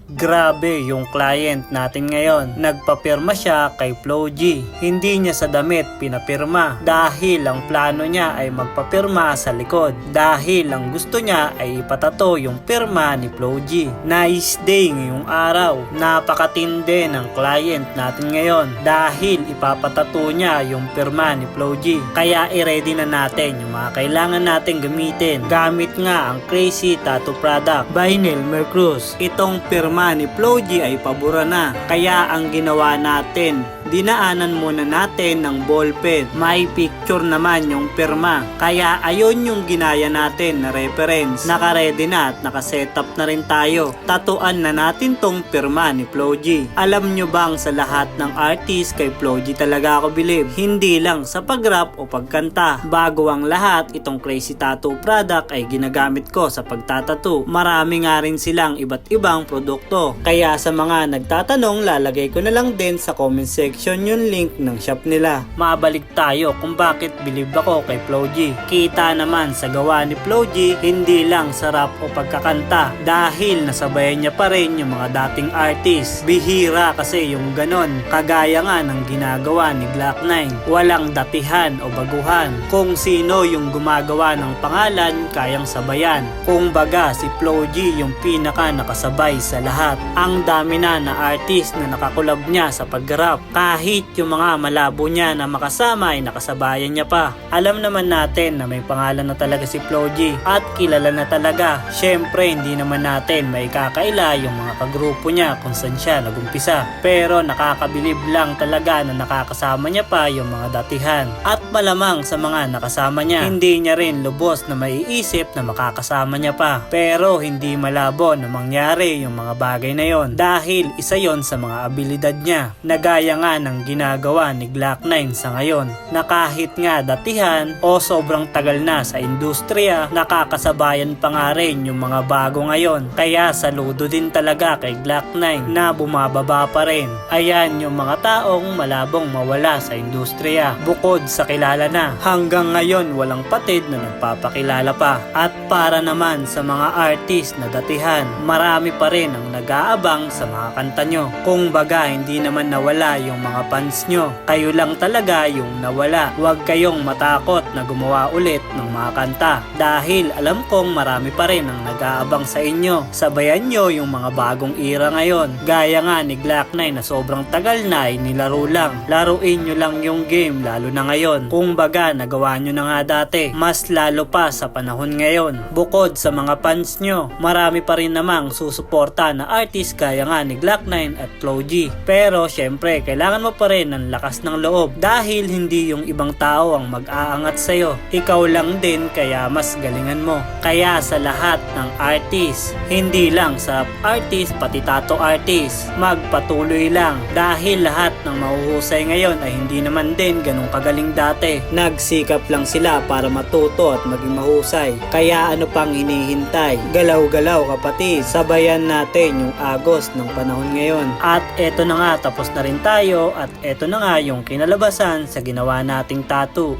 Grabe yung client natin ngayon. Nagpapirma siya kay Flo G. Hindi niya sa damit pinapirma dahil ang plano niya ay magpapirma sa likod. Dahil ang gusto niya ay ipatato yung pirma ni Flo G. Nice day ngayong araw. Napakatindi ng client natin ngayon dahil ipapatato niya yung pirma ni Flo G. Kaya i-ready na natin yung mga kailangan natin gamitin. Gamit nga ang Crazy Tattoo Product by Nelmer Cruz. Itong pirma ni Flo G ay pabura na. Kaya ang ginawa natin, dinaanan muna natin ng ballpen. May picture naman yung pirma. Kaya ayon yung ginaya natin na reference. Naka-ready na at naka-setup na rin tayo. Tatuan na natin tong pirma ni Flo G. Alam nyo bang sa lahat ng artist kay Flo G talaga ako bilib? Hindi lang sa pag-rap o pagkanta. Bago ang lahat, itong Crazy Tattoo Product ay ginagamit ko sa pagtatattoo. Marami nga rin silang iba't ibang produkto. Kaya sa mga nagtatanong, lalagay ko na lang din sa comment section yung link ng shop nila. Mabalik tayo kung bakit bilib ako kay Flo G. Kita naman sa gawa ni Flo G, hindi lang sa rap o pagkakanta dahil nasabayan niya pa rin yung mga dating artist. Bihira kasi yung ganon, kagaya nga ng ginagawa ni Glock 9. Walang datihan o baguhan. Kung sino yung gumagawa ng pangalan, kayang sabayan. Kung baga si Flo G yung pinaka nakasabay sa lahat. Ang dami na artist na nakakulab niya sa pag-rap. Kahit yung mga malabo niya na makasama ay nakasabayan niya pa. Alam naman natin na may pangalan na talaga si Flo G at kilala na talaga. Syempre hindi naman natin may kakaila yung mga kagrupo niya kung saan siya nagumpisa. Pero nakakabilib lang talaga na nakakasama niya pa yung mga datihan. At malamang sa mga nakasama niya, hindi niya rin lubos na maiisip na makakasama niya pa. Pero hindi malabo na mangyari yung mga bagay na yon dahil isa yon sa mga abilidad niya na gaya nga ng ginagawa ni Glock 9 sa ngayon na kahit nga datihan o sobrang tagal na sa industriya, nakakasabayan pa nga rin yung mga bago ngayon. Kaya saludo din talaga kay Glock 9 na bumababa pa rin. Ayan yung mga taong malabong mawala sa industriya. Bukod sa kilala na, hanggang ngayon walang patid na nagpapakilala pa. At para naman sa mga artist na datihan, marami pa rin ang nag-aabang sa mga kanta nyo. Kung baga hindi naman nawala yung mga fans nyo, kayo lang talaga yung nawala. Huwag kayong matakot na gumawa ulit ng mga kanta dahil alam kong marami pa rin ang nag-aabang sa inyo. Sabayan nyo yung mga bagong era ngayon. Gaya nga ni Glock 9 na sobrang tagal na ay nilaro lang. Laruin nyo lang yung game lalo na ngayon. Kung baga nagawa nyo na nga dati, mas lalo pa sa panahon ngayon. Bukod sa mga fans nyo, marami pa rin namang susuporta na artist kaya nga ni Glock 9 at Flo G. Pero syempre kailangan mo pa rin ng lakas ng loob dahil hindi yung ibang tao ang mag-aangat sa'yo. Ikaw lang din kaya mas galingan mo. Kaya sa lahat ng artist, hindi lang sa artist pati tattoo artist, magpatuloy lang dahil lahat ng mahuhusay ngayon ay hindi naman din ganun kagaling dati. Nagsikap lang sila para matuto at maging mahusay. Kaya ano pang hinihintay? Galaw-galaw kapatid, sabayan natin yung agos ng panahon ngayon. At eto na nga, tapos na rin tayo at eto na nga yung kinalabasan sa ginawa nating tattoo.